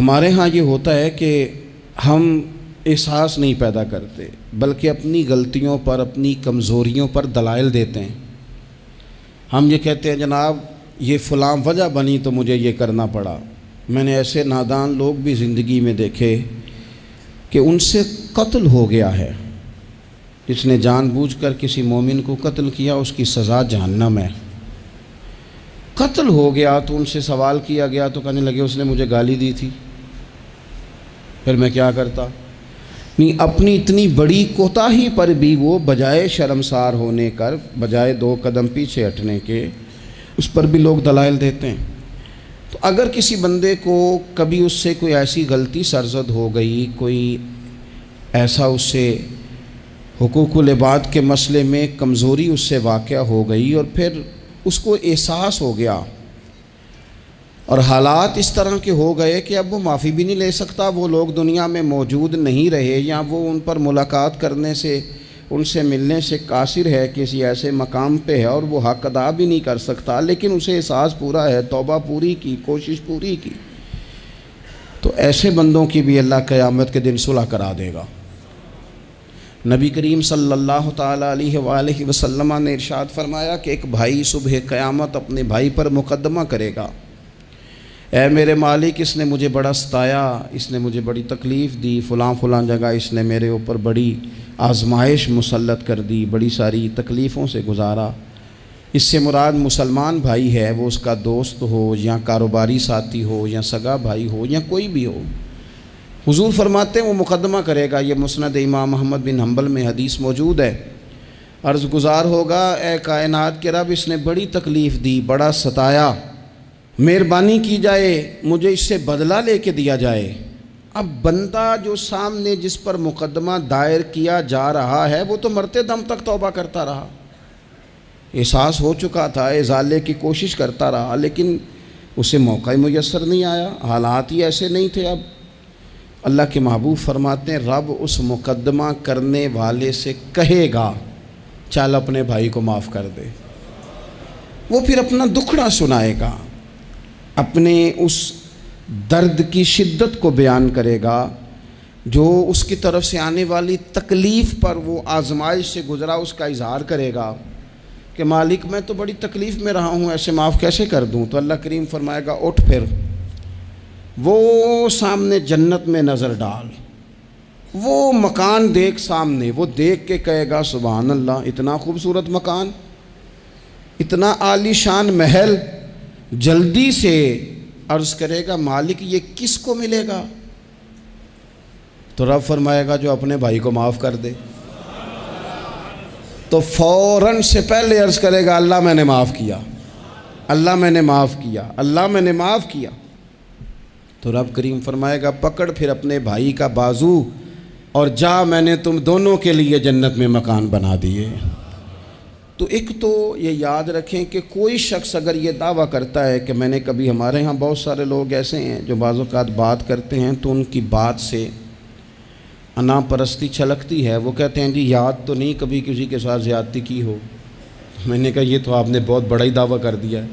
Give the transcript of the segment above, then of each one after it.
ہمارے ہاں یہ ہوتا ہے کہ ہم احساس نہیں پیدا کرتے، بلکہ اپنی غلطیوں پر، اپنی کمزوریوں پر دلائل دیتے ہیں۔ ہم یہ کہتے ہیں جناب یہ فلاں وجہ بنی تو مجھے یہ کرنا پڑا۔ میں نے ایسے نادان لوگ بھی زندگی میں دیکھے کہ ان سے قتل ہو گیا ہے۔ جس نے جان بوجھ کر کسی مومن کو قتل کیا اس کی سزا جہنم ہے۔ قتل ہو گیا تو ان سے سوال کیا گیا تو کہنے لگے اس نے مجھے گالی دی تھی، پھر میں کیا کرتا؟ نہیں، اپنی اتنی بڑی کوتاہی پر بھی وہ بجائے شرمسار ہونے کر، بجائے 2 قدم پیچھے ہٹنے کے، اس پر بھی لوگ دلائل دیتے ہیں۔ تو اگر کسی بندے کو کبھی اس سے کوئی ایسی غلطی سرزد ہو گئی، کوئی ایسا اس سے حقوق العباد کے مسئلے میں کمزوری اس سے واقع ہو گئی اور پھر اس کو احساس ہو گیا اور حالات اس طرح کے ہو گئے کہ اب وہ معافی بھی نہیں لے سکتا، وہ لوگ دنیا میں موجود نہیں رہے یا وہ ان پر ملاقات کرنے سے، ان سے ملنے سے قاصر ہے، کسی ایسے مقام پہ ہے اور وہ حق ادا بھی نہیں کر سکتا، لیکن اسے احساس پورا ہے، توبہ پوری کی، کوشش پوری کی، تو ایسے بندوں کی بھی اللہ قیامت کے دن صلح کرا دے گا۔ نبی کریم صلی اللہ تعالیٰ علیہ وآلہ وسلم نے ارشاد فرمایا کہ ایک بھائی صبح قیامت اپنے بھائی پر مقدمہ کرے گا، اے میرے مالک اس نے مجھے بڑا ستایا، اس نے مجھے بڑی تکلیف دی، فلاں فلاں جگہ اس نے میرے اوپر بڑی آزمائش مسلط کر دی، بڑی ساری تکلیفوں سے گزارا۔ اس سے مراد مسلمان بھائی ہے، وہ اس کا دوست ہو یا کاروباری ساتھی ہو یا سگا بھائی ہو یا کوئی بھی ہو۔ حضور فرماتے ہیں وہ مقدمہ کرے گا، یہ مسند امام احمد بن حنبل میں حدیث موجود ہے۔ عرض گزار ہوگا اے کائنات کے رب اس نے بڑی تکلیف دی، بڑا ستایا، مہربانی کی جائے مجھے اس سے بدلہ لے کے دیا جائے۔ اب بندہ جو سامنے جس پر مقدمہ دائر کیا جا رہا ہے وہ تو مرتے دم تک توبہ کرتا رہا، احساس ہو چکا تھا، ازالے کی کوشش کرتا رہا، لیکن اسے موقع میسر نہیں آیا، حالات ہی ایسے نہیں تھے۔ اب اللہ کے محبوب فرماتے ہیں رب اس مقدمہ کرنے والے سے کہے گا چل اپنے بھائی کو معاف کر دے۔ وہ پھر اپنا دکھڑا سنائے گا، اپنے اس درد کی شدت کو بیان کرے گا جو اس کی طرف سے آنے والی تکلیف پر وہ آزمائش سے گزرا، اس کا اظہار کرے گا کہ مالک میں تو بڑی تکلیف میں رہا ہوں، ایسے معاف کیسے کر دوں؟ تو اللہ کریم فرمائے گا اٹھ، پھر وہ سامنے جنت میں نظر ڈال، وہ مکان دیکھ سامنے، وہ دیکھ کے کہے گا سبحان اللہ، اتنا خوبصورت مکان، اتنا عالی شان محل، جلدی سے عرض کرے گا مالک یہ کس کو ملے گا؟ تو رب فرمائے گا جو اپنے بھائی کو معاف کر دے۔ تو فوراً سے پہلے عرض کرے گا اللہ میں نے معاف کیا، اللہ میں نے معاف کیا، اللہ میں نے معاف کیا۔ تو رب کریم فرمائے گا پکڑ پھر اپنے بھائی کا بازو اور جا، میں نے تم دونوں کے لیے جنت میں مکان بنا دیے۔ تو ایک تو یہ یاد رکھیں کہ کوئی شخص اگر یہ دعویٰ کرتا ہے کہ میں نے کبھی، ہمارے ہاں بہت سارے لوگ ایسے ہیں جو بعض اوقات بات کرتے ہیں تو ان کی بات سے انا پرستی چھلکتی ہے، وہ کہتے ہیں جی یاد تو نہیں کبھی کسی کے ساتھ زیادتی کی ہو۔ میں نے کہا یہ تو آپ نے بہت بڑا ہی دعویٰ کر دیا ہے،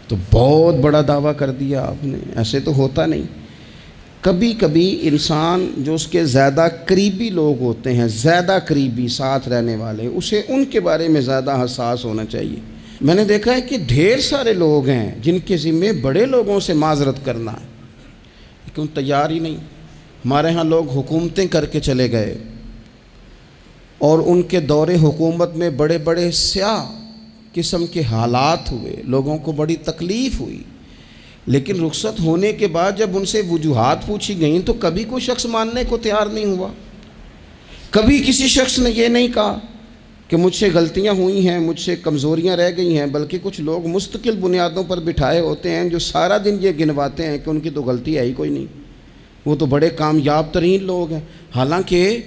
تو بہت بڑا دعویٰ کر دیا آپ نے، ایسے تو ہوتا نہیں۔ کبھی کبھی انسان جو اس کے زیادہ قریبی لوگ ہوتے ہیں، زیادہ قریبی ساتھ رہنے والے، اسے ان کے بارے میں زیادہ حساس ہونا چاہیے۔ میں نے دیکھا ہے کہ ڈھیر سارے لوگ ہیں جن کے ذمے بڑے لوگوں سے معذرت کرنا ہے لیکن تیار ہی نہیں۔ ہمارے ہاں لوگ حکومتیں کر کے چلے گئے اور ان کے دور حکومت میں بڑے بڑے سیاہ قسم کے حالات ہوئے، لوگوں کو بڑی تکلیف ہوئی، لیکن رخصت ہونے کے بعد جب ان سے وجوہات پوچھی گئیں تو کبھی کوئی شخص ماننے کو تیار نہیں ہوا، کبھی کسی شخص نے یہ نہیں کہا کہ مجھ سے غلطیاں ہوئی ہیں، مجھ سے کمزوریاں رہ گئی ہیں، بلکہ کچھ لوگ مستقل بنیادوں پر بٹھائے ہوتے ہیں جو سارا دن یہ گنواتے ہیں کہ ان کی تو غلطی ہے ہی کوئی نہیں، وہ تو بڑے کامیاب ترین لوگ ہیں۔ حالانکہ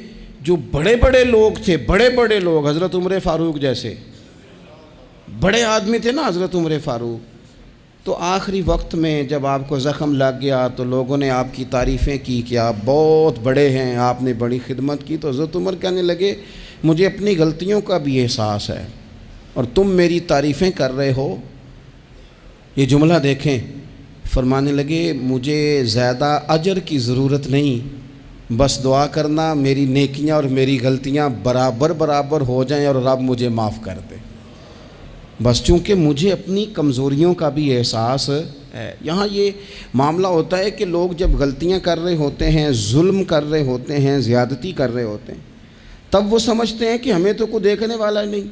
جو بڑے بڑے لوگ تھے، بڑے بڑے لوگ، حضرت عمر فاروق جیسے بڑے آدمی تھے نا حضرت عمر فاروق، تو آخری وقت میں جب آپ کو زخم لگ گیا تو لوگوں نے آپ کی تعریفیں کی کہ آپ بہت بڑے ہیں، آپ نے بڑی خدمت کی، تو حضرت عمر کہنے لگے مجھے اپنی غلطیوں کا بھی احساس ہے اور تم میری تعریفیں کر رہے ہو۔ یہ جملہ دیکھیں، فرمانے لگے مجھے زیادہ اجر کی ضرورت نہیں، بس دعا کرنا میری نیکیاں اور میری غلطیاں برابر برابر ہو جائیں اور رب مجھے معاف کر دے، بس چونکہ مجھے اپنی کمزوریوں کا بھی احساس ہے۔ یہاں یہ معاملہ ہوتا ہے کہ لوگ جب غلطیاں کر رہے ہوتے ہیں، ظلم کر رہے ہوتے ہیں، زیادتی کر رہے ہوتے ہیں، تب وہ سمجھتے ہیں کہ ہمیں تو کوئی دیکھنے والا نہیں۔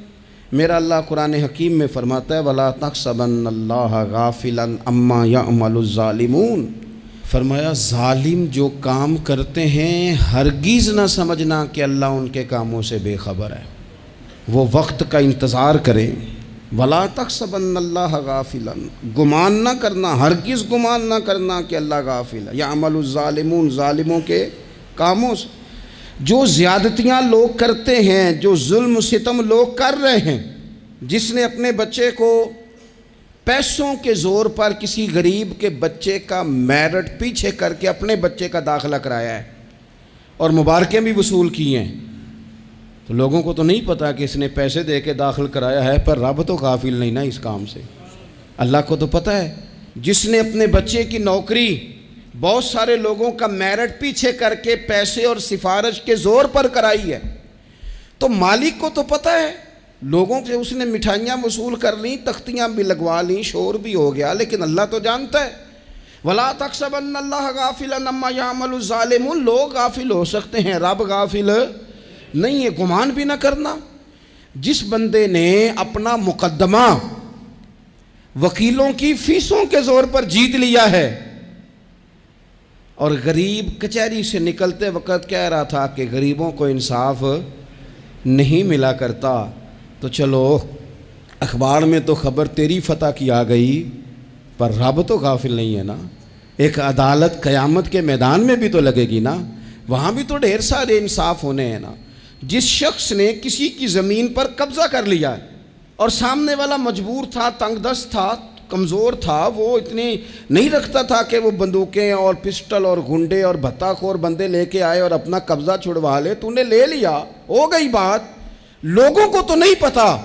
میرا اللہ قرآن حکیم میں فرماتا ہے وَلَا تَحْسَبَنَّ اللَّهَ غَافِلًا عَمَّا يَعْمَلُ الظَّالِمُونَ، فرمایا ظالم جو کام کرتے ہیں ہرگز نہ سمجھنا کہ اللہ ان کے کاموں سے بے خبر ہے، وہ وقت کا انتظار کریں۔ وَلَا تَحْسَبَنَّ اللَّهَ غَافِلًا، گمان نہ کرنا، ہرگز گمان نہ کرنا کہ اللہ غافل ہے۔ يَعْمَلُ الظَّالِمُونَ، ظالموں کے کاموں سے، جو زیادتیاں لوگ کرتے ہیں، جو ظلم و ستم لوگ کر رہے ہیں، جس نے اپنے بچے کو پیسوں کے زور پر کسی غریب کے بچے کا میرٹ پیچھے کر کے اپنے بچے کا داخلہ کرایا ہے اور مبارکیں بھی وصول کی ہیں، تو لوگوں کو تو نہیں پتا کہ اس نے پیسے دے کے داخل کرایا ہے، پر رب تو غافل نہیں نا اس کام سے، اللہ کو تو پتہ ہے۔ جس نے اپنے بچے کی نوکری بہت سارے لوگوں کا میرٹ پیچھے کر کے پیسے اور سفارش کے زور پر کرائی ہے، تو مالک کو تو پتہ ہے، لوگوں سے اس نے مٹھائیاں وصول کر لیں، تختیاں بھی لگوا لیں، شور بھی ہو گیا، لیکن اللہ تو جانتا ہے۔ وَلَا تَحْسَبَنَّ اللَّهَ غَافِلًا عَمَّا يَعْمَلُ الظَّالِمُونَ، لوگ غافل ہو سکتے ہیں، رب غافل نہیں ہے، گمان بھی نہ کرنا۔ جس بندے نے اپنا مقدمہ وکیلوں کی فیسوں کے زور پر جیت لیا ہے اور غریب کچہری سے نکلتے وقت کہہ رہا تھا کہ غریبوں کو انصاف نہیں ملا کرتا، تو چلو اخبار میں تو خبر تیری فتح کی آ گئی، پر رب تو غافل نہیں ہے نا۔ ایک عدالت قیامت کے میدان میں بھی تو لگے گی نا، وہاں بھی تو ڈھیر سارے انصاف ہونے ہیں نا۔ جس شخص نے کسی کی زمین پر قبضہ کر لیا اور سامنے والا مجبور تھا، تنگ دست تھا، کمزور تھا، وہ اتنی نہیں رکھتا تھا کہ وہ بندوقیں اور پسٹل اور گنڈے اور بھتہ خور بندے لے کے آئے اور اپنا قبضہ چھڑوا لے، تو نے لے لیا، ہو گئی بات، لوگوں کو تو نہیں پتا،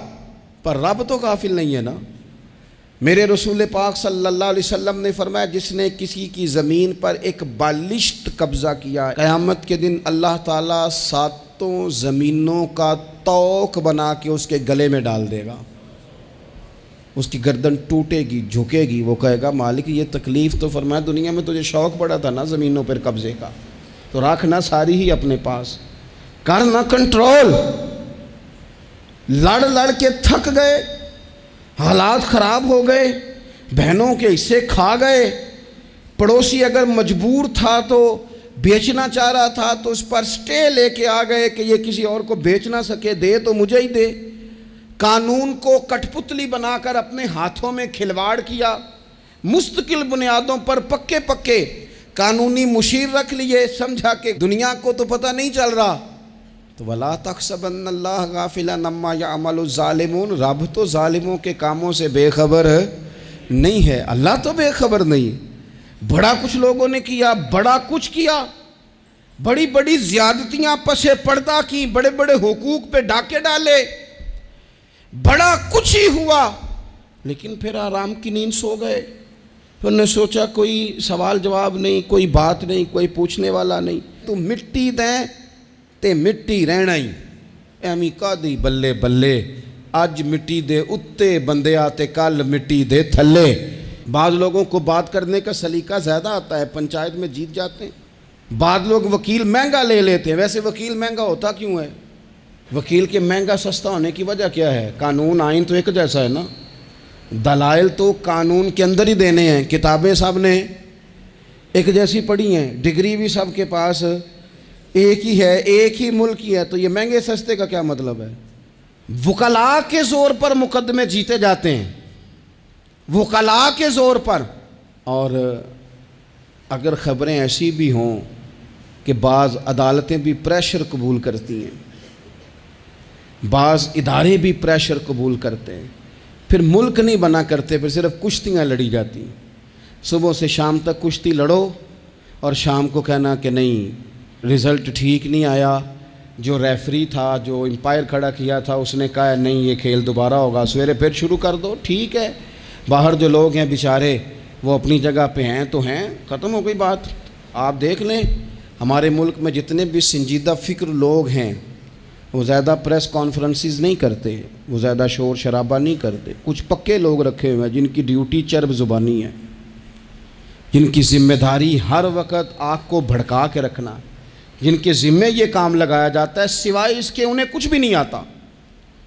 پر رب تو غافل نہیں ہے نا۔ میرے رسول پاک صلی اللہ علیہ وسلم نے فرمایا جس نے کسی کی زمین پر ایک بالشت قبضہ کیا، قیامت کے دن اللہ تعالیٰ ساتوں زمینوں کا توق بنا کے اس کے گلے میں ڈال دے گا، اس کی گردن ٹوٹے گی، جھکے گی، وہ کہے گا مالک یہ تکلیف تو فرمایا دنیا میں تجھے شوق پڑا تھا نا زمینوں پر قبضے کا، تو رکھنا ساری ہی اپنے پاس، کرنا کنٹرول۔ لڑ لڑ کے تھک گئے، حالات خراب ہو گئے، بہنوں کے حصے کھا گئے، پڑوسی اگر مجبور تھا تو بیچنا چاہ رہا تھا تو اس پر سٹے لے کے آ گئے کہ یہ کسی اور کو بیچ نہ سکے، دے تو مجھے ہی دے۔ قانون کو کٹ پتلی بنا کر اپنے ہاتھوں میں کھلواڑ کیا، مستقل بنیادوں پر پکے پکے قانونی مشیر رکھ لیے، سمجھا کہ دنیا کو تو پتہ نہیں چل رہا، تو وَلَا تَحْسَبَنَّ اللَّهَ غَافِلًا عَمَّا يَعْمَلُ الظَّالِمُونَ، رب تو ظالموں کے کاموں سے بے خبر نہیں ہے، اللہ تو بے خبر نہیں۔ بڑا کچھ لوگوں نے کیا، بڑا کچھ کیا، بڑی بڑی زیادتیاں پس پردہ کی، بڑے بڑے حقوق پہ ڈاکے ڈالے، بڑا کچھ ہی ہوا، لیکن پھر آرام کی نیند سو گئے۔ پھر نے سوچا کوئی سوال جواب نہیں، کوئی بات نہیں، کوئی پوچھنے والا نہیں، تو مٹی دیں تے مٹی رہنا ہی، ایمی کا دی بلے بلے، آج مٹی دے اتے بندے آتے کل مٹی دے تھلے۔ بعض لوگوں کو بات کرنے کا سلیقہ زیادہ آتا ہے، پنچایت میں جیت جاتے ہیں۔ بعض لوگ وکیل مہنگا لے لیتے ہیں، ویسے وکیل مہنگا ہوتا کیوں ہے؟ وکیل کے مہنگا سستا ہونے کی وجہ کیا ہے؟ قانون آئین تو ایک جیسا ہے نا، دلائل تو قانون کے اندر ہی دینے ہیں، کتابیں سب نے ایک جیسی پڑھی ہیں، ڈگری بھی سب کے پاس ایک ہی ہے، ایک ہی ملک ہی ہے، تو یہ مہنگے سستے کا کیا مطلب ہے؟ وکلاء کے زور پر مقدمے جیتے جاتے ہیں، وکلاء کے زور پر۔ اور اگر خبریں ایسی بھی ہوں کہ بعض عدالتیں بھی پریشر قبول کرتی ہیں، بعض ادارے بھی پریشر قبول کرتے ہیں، پھر ملک نہیں بنا کرتے، پھر صرف کشتیاں لڑی جاتی ہیں، صبح سے شام تک کشتی لڑو اور شام کو کہنا کہ نہیں رزلٹ ٹھیک نہیں آیا، جو ریفری تھا، جو امپائر کھڑا کیا تھا، اس نے کہا نہیں یہ کھیل دوبارہ ہوگا، سویرے پھر شروع کر دو۔ ٹھیک ہے، باہر جو لوگ ہیں بیچارے وہ اپنی جگہ پہ ہیں تو ہیں، ختم ہو گئی بات۔ آپ دیکھ لیں ہمارے ملک میں جتنے بھی سنجیدہ فکر لوگ ہیں وہ زیادہ پریس کانفرنسز نہیں کرتے، وہ زیادہ شور شرابہ نہیں کرتے۔ کچھ پکے لوگ رکھے ہوئے ہیں جن کی ڈیوٹی چرب زبانی ہے، جن کی ذمہ داری ہر وقت آنکھ کو بھڑکا کے رکھنا، جن کے ذمے یہ کام لگایا جاتا ہے، سوائے اس کے انہیں کچھ بھی نہیں آتا،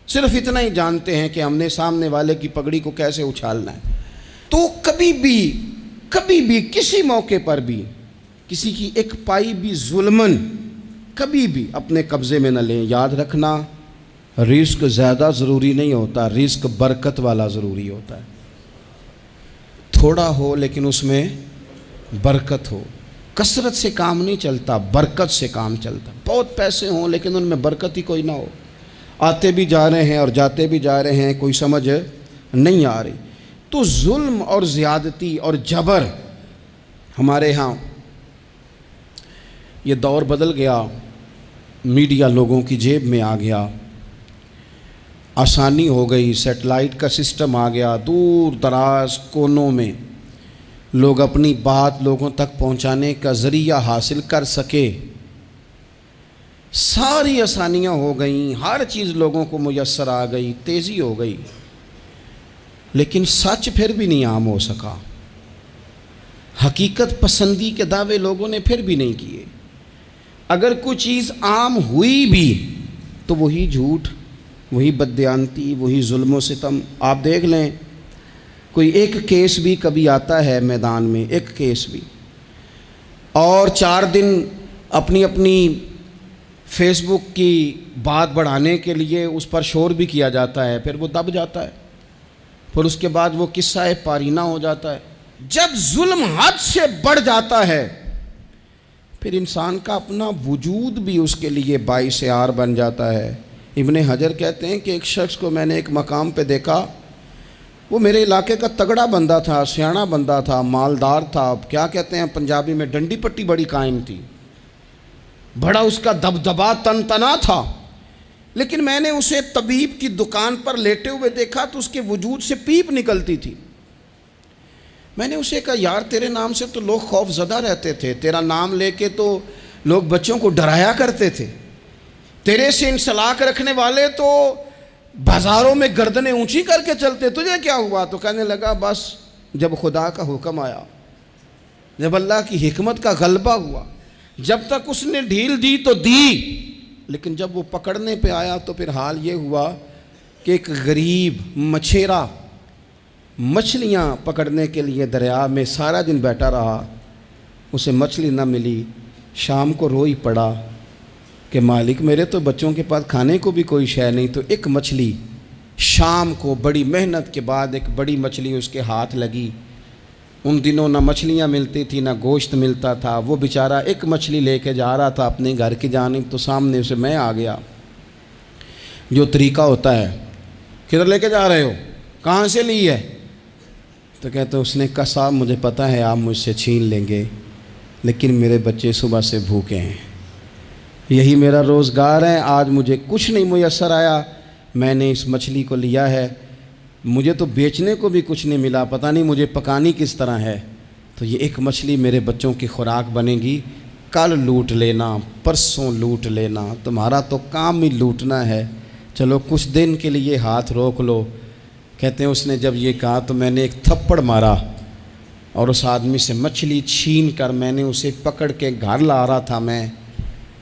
صرف اتنا ہی جانتے ہیں کہ ہم نے سامنے والے کی پگڑی کو کیسے اچھالنا ہے۔ تو کبھی بھی کسی موقع پر بھی کسی کی ایک پائی بھی ظلمن کبھی بھی اپنے قبضے میں نہ لیں۔ یاد رکھنا رزق زیادہ ضروری نہیں ہوتا، رزق برکت والا ضروری ہوتا ہے۔ تھوڑا ہو لیکن اس میں برکت ہو، کثرت سے کام نہیں چلتا، برکت سے کام چلتا۔ بہت پیسے ہوں لیکن ان میں برکت ہی کوئی نہ ہو، آتے بھی جا رہے ہیں اور جاتے بھی جا رہے ہیں، کوئی سمجھ نہیں آ رہی۔ تو ظلم اور زیادتی اور جبر ہمارے ہاں یہ دور بدل گیا، میڈیا لوگوں کی جیب میں آ گیا، آسانی ہو گئی، سیٹلائٹ کا سسٹم آ گیا، دور دراز کونوں میں لوگ اپنی بات لوگوں تک پہنچانے کا ذریعہ حاصل کر سکے، ساری آسانیاں ہو گئیں، ہر چیز لوگوں کو میسر آ گئی، تیزی ہو گئی، لیکن سچ پھر بھی نہیں عام ہو سکا۔ حقیقت پسندی کے دعوے لوگوں نے پھر بھی نہیں کیے۔ اگر کوئی چیز عام ہوئی بھی تو وہی جھوٹ، وہی بددیانتی، وہی ظلم و ستم۔ آپ دیکھ لیں کوئی ایک کیس بھی کبھی آتا ہے میدان میں، ایک کیس بھی، اور 4 دن اپنی فیس بک کی بات بڑھانے کے لیے اس پر شور بھی کیا جاتا ہے، پھر وہ دب جاتا ہے، پھر اس کے بعد وہ قصہ پارینہ ہو جاتا ہے۔ جب ظلم حد سے بڑھ جاتا ہے پھر انسان کا اپنا وجود بھی اس کے لیے باعث عار بن جاتا ہے۔ ابن حجر کہتے ہیں کہ ایک شخص کو میں نے ایک مقام پہ دیکھا، وہ میرے علاقے کا تگڑا بندہ تھا، سیاںا بندہ تھا، مالدار تھا، کیا کہتے ہیں پنجابی میں ڈنڈی پٹی بڑی قائم تھی، بڑا اس کا دبدبا تنتنا تھا، لیکن میں نے اسے طبیب کی دکان پر لیٹے ہوئے دیکھا تو اس کے وجود سے پیپ نکلتی تھی۔ میں نے اسے کہا یار تیرے نام سے تو لوگ خوف زدہ رہتے تھے، تیرا نام لے کے تو لوگ بچوں کو ڈرایا کرتے تھے، تیرے سے انسلاک رکھنے والے تو بازاروں میں گردنیں اونچی کر کے چلتے، تجھے کیا ہوا؟ تو کہنے لگا بس جب خدا کا حکم آیا، جب اللہ کی حکمت کا غلبہ ہوا، جب تک اس نے ڈھیل دی تو دی، لیکن جب وہ پکڑنے پہ آیا تو پھر حال یہ ہوا کہ ایک غریب مچھیرا مچھلیاں پکڑنے کے لیے دریا میں سارا دن بیٹھا رہا، اسے مچھلی نہ ملی، شام کو روئی پڑا کہ مالک میرے تو بچوں کے پاس کھانے کو بھی کوئی شے نہیں۔ تو ایک مچھلی شام کو بڑی محنت کے بعد ایک بڑی مچھلی اس کے ہاتھ لگی۔ ان دنوں نہ مچھلیاں ملتی تھی نہ گوشت ملتا تھا، وہ بیچارہ ایک مچھلی لے کے جا رہا تھا اپنے گھر کی جانب، تو سامنے اسے میں آ گیا۔ جو طریقہ ہوتا ہے، کدھر لے کے جا رہے ہو، کہاں سے لی ہے؟ تو کہتے اس نے کہا صاحب مجھے پتہ ہے آپ مجھ سے چھین لیں گے، لیکن میرے بچے صبح سے بھوکے ہیں، یہی میرا روزگار ہے، آج مجھے کچھ نہیں میسر آیا، میں نے اس مچھلی کو لیا ہے، مجھے تو بیچنے کو بھی کچھ نہیں ملا، پتہ نہیں مجھے پکانی کس طرح ہے، تو یہ ایک مچھلی میرے بچوں کی خوراک بنے گی، کل لوٹ لینا، پرسوں لوٹ لینا، تمہارا تو کام ہی لوٹنا ہے، چلو کچھ دن کے لیے ہاتھ روک لو۔ کہتے ہیں اس نے جب یہ کہا تو میں نے ایک تھپڑ مارا اور اس آدمی سے مچھلی چھین کر میں نے اسے پکڑ کے گھر لا رہا تھا میں،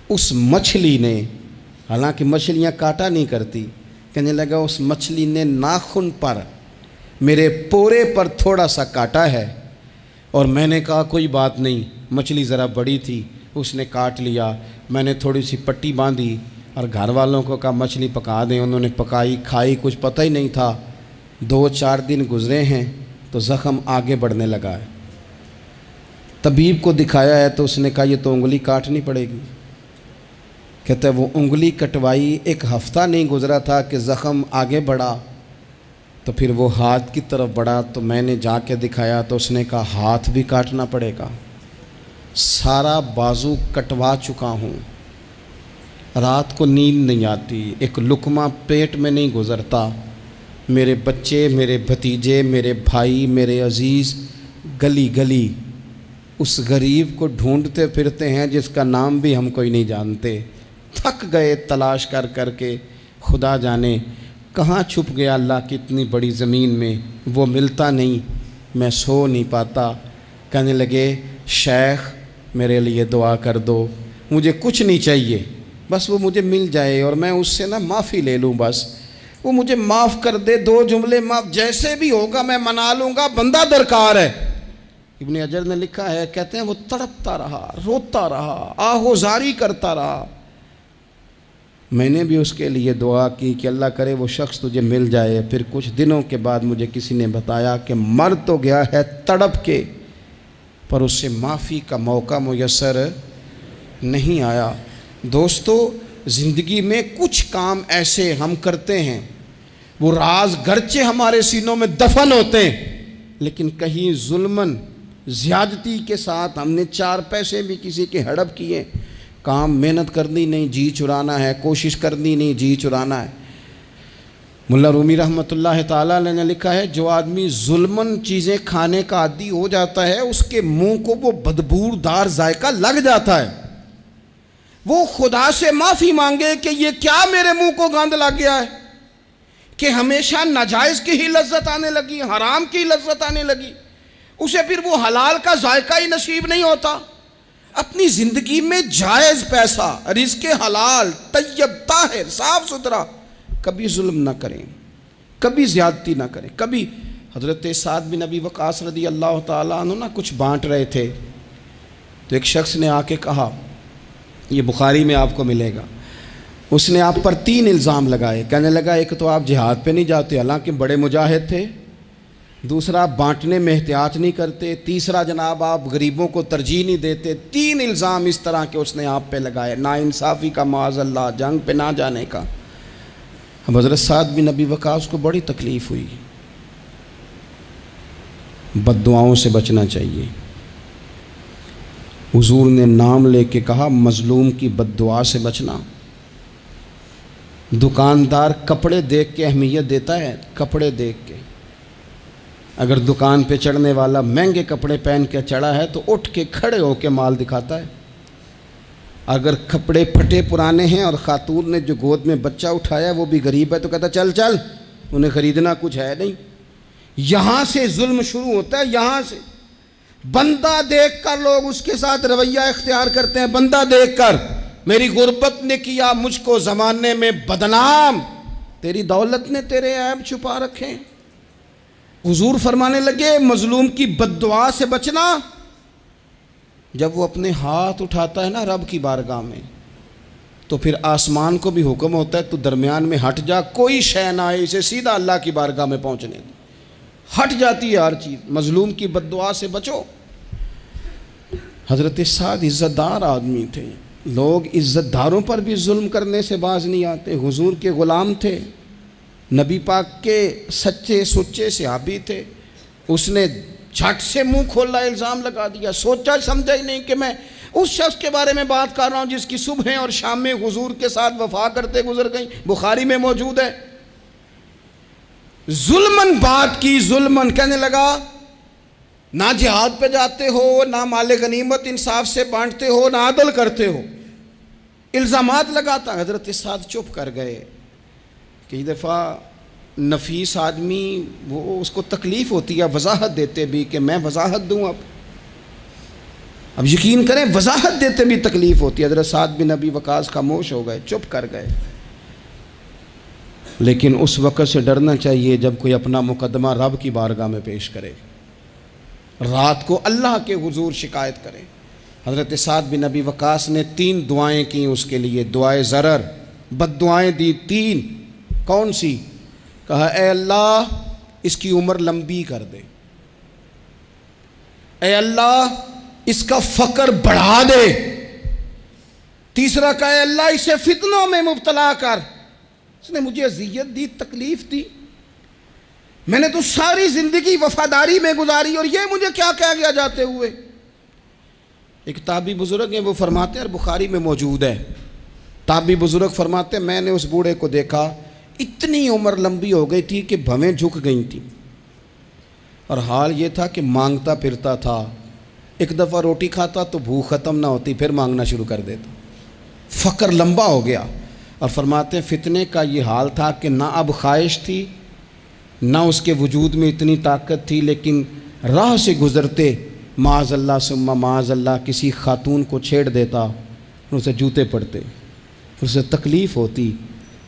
اس مچھلی نے، حالانکہ مچھلیاں کاٹا نہیں کرتی، کہنے لگا اس مچھلی نے ناخن پر میرے پورے پر تھوڑا سا کاٹا ہے، اور میں نے کہا کوئی بات نہیں، مچھلی ذرا بڑی تھی، اس نے کاٹ لیا، میں نے تھوڑی سی پٹی باندھی اور گھر والوں کو کہا مچھلی پکا دیں، انہوں نے پکائی کھائی، کچھ پتہ ہی نہیں تھا۔ 2-4 دن گزرے ہیں تو زخم آگے بڑھنے لگا ہے، طبیب کو دکھایا ہے تو اس نے کہا یہ تو انگلی کاٹنی پڑے گی۔ کہتا ہے وہ انگلی کٹوائی، 1 ہفتہ نہیں گزرا تھا کہ زخم آگے بڑھا، تو پھر وہ ہاتھ کی طرف بڑھا تو میں نے جا کے دکھایا تو اس نے کہا ہاتھ بھی کاٹنا پڑے گا، سارا بازو کٹوا چکا ہوں، رات کو نیند نہیں آتی، ایک لقمہ پیٹ میں نہیں گزرتا، میرے بچے، میرے بھتیجے، میرے بھائی، میرے عزیز گلی گلی اس غریب کو ڈھونڈتے پھرتے ہیں جس کا نام بھی ہم کوئی نہیں جانتے، تھک گئے تلاش کر کر کے، خدا جانے کہاں چھپ گیا اللہ کی اتنی بڑی زمین میں، وہ ملتا نہیں، میں سو نہیں پاتا۔ کہنے لگے شیخ میرے لیے دعا کر دو، مجھے کچھ نہیں چاہیے، بس وہ مجھے مل جائے اور میں اس سے معافی لے لوں، بس وہ مجھے معاف کر دے، 2 جملے معاف، جیسے بھی ہوگا میں منا لوں گا، بندہ درکار ہے۔ ابن حجر نے لکھا ہے، کہتے ہیں وہ تڑپتا رہا، روتا رہا، آہوزاری کرتا رہا۔ میں نے بھی اس کے لیے دعا کی کہ اللہ کرے وہ شخص تجھے مل جائے۔ پھر کچھ دنوں کے بعد مجھے کسی نے بتایا کہ مر تو گیا ہے تڑپ کے، پر اس سے معافی کا موقع میسر نہیں آیا۔ دوستو، زندگی میں کچھ کام ایسے ہم کرتے ہیں، وہ راز گرچہ ہمارے سینوں میں دفن ہوتے ہیں، لیکن کہیں ظلماً زیادتی کے ساتھ ہم نے 4 پیسے بھی کسی کے ہڑپ کیے۔ کام محنت کرنی نہیں، جی چرانا ہے، کوشش کرنی نہیں، جی چرانا ہے۔ ملا رومی رحمۃ اللہ تعالیٰ علیہ نے لکھا ہے، جو آدمی ظلماً چیزیں کھانے کا عادی ہو جاتا ہے، اس کے منہ کو وہ بدبودار ذائقہ لگ جاتا ہے، وہ خدا سے معافی مانگے کہ یہ کیا میرے منہ کو گند لگ گیا ہے کہ ہمیشہ ناجائز کی ہی لذت آنے لگی، حرام کی لذت آنے لگی، اسے پھر وہ حلال کا ذائقہ ہی نصیب نہیں ہوتا۔ اپنی زندگی میں جائز پیسہ، رزق حلال، طیب، طاہر، صاف ستھرا، کبھی ظلم نہ کریں، کبھی زیادتی نہ کریں۔ کبھی حضرت سعد بن ابی وقاص رضی اللہ تعالیٰ عنہ کچھ بانٹ رہے تھے، تو ایک شخص نے آ کے کہا، یہ بخاری میں آپ کو ملے گا، اس نے آپ پر 3 الزام لگائے۔ کہنے لگا ایک تو آپ جہاد پہ نہیں جاتے حالانکہ بڑے مجاہد تھے، دوسرا آپ بانٹنے میں احتیاط نہیں کرتے، تیسرا جناب آپ غریبوں کو ترجیح نہیں دیتے۔ 3 الزام اس طرح کے اس نے آپ پہ لگائے، ناانصافی کا، معاذ اللہ، جنگ پہ نہ جانے کا۔ اب حضرت سعد بن ابی وقاص کو بڑی تکلیف ہوئی۔ بد دعاؤں سے بچنا چاہیے۔ حضور نے نام لے کے کہا مظلوم کی بد دعا سے بچنا۔ دکاندار کپڑے دیکھ کے اہمیت دیتا ہے، کپڑے دیکھ کے، اگر دکان پہ چڑھنے والا مہنگے کپڑے پہن کے چڑھا ہے تو اٹھ کے کھڑے ہو کے مال دکھاتا ہے۔ اگر کپڑے پھٹے پرانے ہیں اور خاتون نے جو گود میں بچہ اٹھایا وہ بھی غریب ہے تو کہتا چل چل، انہیں خریدنا کچھ ہے نہیں۔ یہاں سے ظلم شروع ہوتا ہے، یہاں سے۔ بندہ دیکھ کر لوگ اس کے ساتھ رویہ اختیار کرتے ہیں، بندہ دیکھ کر، میری غربت نے کیا مجھ کو زمانے میں بدنام، تیری دولت نے تیرے عیب چھپا رکھے۔ حضور فرمانے لگے مظلوم کی بد دعا سے بچنا۔ جب وہ اپنے ہاتھ اٹھاتا ہے نا رب کی بارگاہ میں، تو پھر آسمان کو بھی حکم ہوتا ہے تو درمیان میں ہٹ جا، کوئی شے نہ آئے اسے سیدھا اللہ کی بارگاہ میں پہنچنے دے۔ ہٹ جاتی ہے ہر چیز۔ مظلوم کی بد دعا سے بچو۔ حضرت سعد عزت دار آدمی تھے، لوگ عزت داروں پر بھی ظلم کرنے سے باز نہیں آتے۔ حضور کے غلام تھے، نبی پاک کے سچے سچے صحابی تھے، اس نے جھٹ سے منہ کھولا الزام لگا دیا، سوچا سمجھا ہی نہیں کہ میں اس شخص کے بارے میں بات کر رہا ہوں جس کی صبح اور شام میں حضور کے ساتھ وفا کرتے گزر گئیں، بخاری میں موجود ہے۔ ظلمن بات کی، ظلمن، کہنے لگا نہ جہاد پہ جاتے ہو، نہ مال غنیمت انصاف سے بانٹتے ہو، نہ عدل کرتے ہو، الزامات لگاتا۔ حضرت سعد چپ کر گئے۔ کئی دفعہ نفیس آدمی وہ اس کو تکلیف ہوتی ہے وضاحت دیتے بھی کہ میں وضاحت دوں، اب یقین کریں وضاحت دیتے بھی تکلیف ہوتی ہے۔ حضرت سعد بن ابی وقاص خاموش ہو گئے، چپ کر گئے۔ لیکن اس وقت سے ڈرنا چاہیے جب کوئی اپنا مقدمہ رب کی بارگاہ میں پیش کرے، رات کو اللہ کے حضور شکایت کرے۔ حضرت سعد بن ابی وقاص نے 3 دعائیں کی اس کے لیے، دعائے ضرر، بد دعائیں دی 3۔ کون سی؟ کہا اے اللہ اس کی عمر لمبی کر دے، اے اللہ اس کا فقر بڑھا دے۔ تیسرا کہا اے اللہ اسے فتنوں میں مبتلا کر، اس نے مجھے اذیت دی، تکلیف دی، میں نے تو ساری زندگی وفاداری میں گزاری اور یہ مجھے کیا کہہ گیا جاتے ہوئے۔ ایک تابعی بزرگ ہیں، وہ فرماتے ہیں اور بخاری میں موجود ہے، تابعی بزرگ فرماتے ہیں میں نے اس بوڑھے کو دیکھا، اتنی عمر لمبی ہو گئی تھی کہ بھویں جھک گئی تھیں، اور حال یہ تھا کہ مانگتا پھرتا تھا، ایک دفعہ روٹی کھاتا تو بھوک ختم نہ ہوتی، پھر مانگنا شروع کر دیتا، فقر لمبا ہو گیا۔ اور فرماتے ہیں فتنے کا یہ حال تھا کہ نہ اب خواہش تھی نہ اس کے وجود میں اتنی طاقت تھی، لیکن راہ سے گزرتے معاذ اللہ ثم معاذ اللہ کسی خاتون کو چھیڑ دیتا، اسے جوتے پڑتے، اسے تکلیف ہوتی،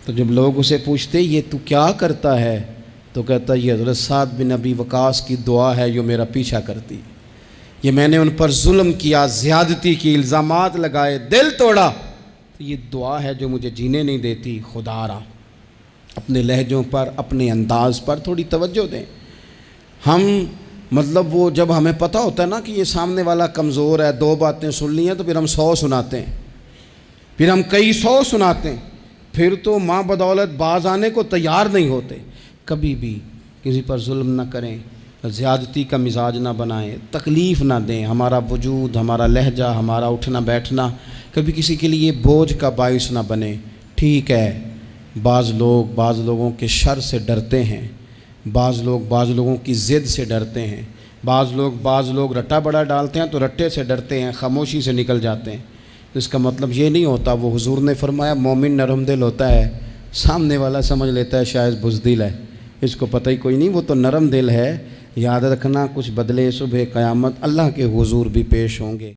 تو جب لوگ اسے پوچھتے یہ تو کیا کرتا ہے تو کہتا یہ حضرت سعد بن ابی وقاص کی دعا ہے جو میرا پیچھا کرتی، یہ میں نے ان پر ظلم کیا، زیادتی کی، الزامات لگائے، دل توڑا، تو یہ دعا ہے جو مجھے جینے نہیں دیتی۔ خدا را اپنے لہجوں پر، اپنے انداز پر تھوڑی توجہ دیں۔ ہم مطلب وہ جب ہمیں پتہ ہوتا ہے نا کہ یہ سامنے والا کمزور ہے، دو باتیں سن لی ہیں تو پھر ہم 100 سناتے ہیں، پھر ہم کئی 100 سناتے ہیں، پھر تو ماں بدولت باز آنے کو تیار نہیں ہوتے۔ کبھی بھی کسی پر ظلم نہ کریں، زیادتی کا مزاج نہ بنائیں، تکلیف نہ دیں، ہمارا وجود، ہمارا لہجہ، ہمارا اٹھنا بیٹھنا کبھی کسی کے لیے بوجھ کا باعث نہ بنے۔ ٹھیک ہے، بعض لوگوں کے شر سے ڈرتے ہیں، بعض لوگوں کی ضد سے ڈرتے ہیں، بعض لوگ رٹا بڑا ڈالتے ہیں تو رٹے سے ڈرتے ہیں، خاموشی سے نکل جاتے ہیں۔ اس کا مطلب یہ نہیں ہوتا، وہ حضور نے فرمایا مومن نرم دل ہوتا ہے، سامنے والا سمجھ لیتا ہے شاید بزدل ہے، اس کو پتہ ہی کوئی نہیں، وہ تو نرم دل ہے۔ یاد رکھنا کچھ بدلے صبح قیامت اللہ کے حضور بھی پیش ہوں گے۔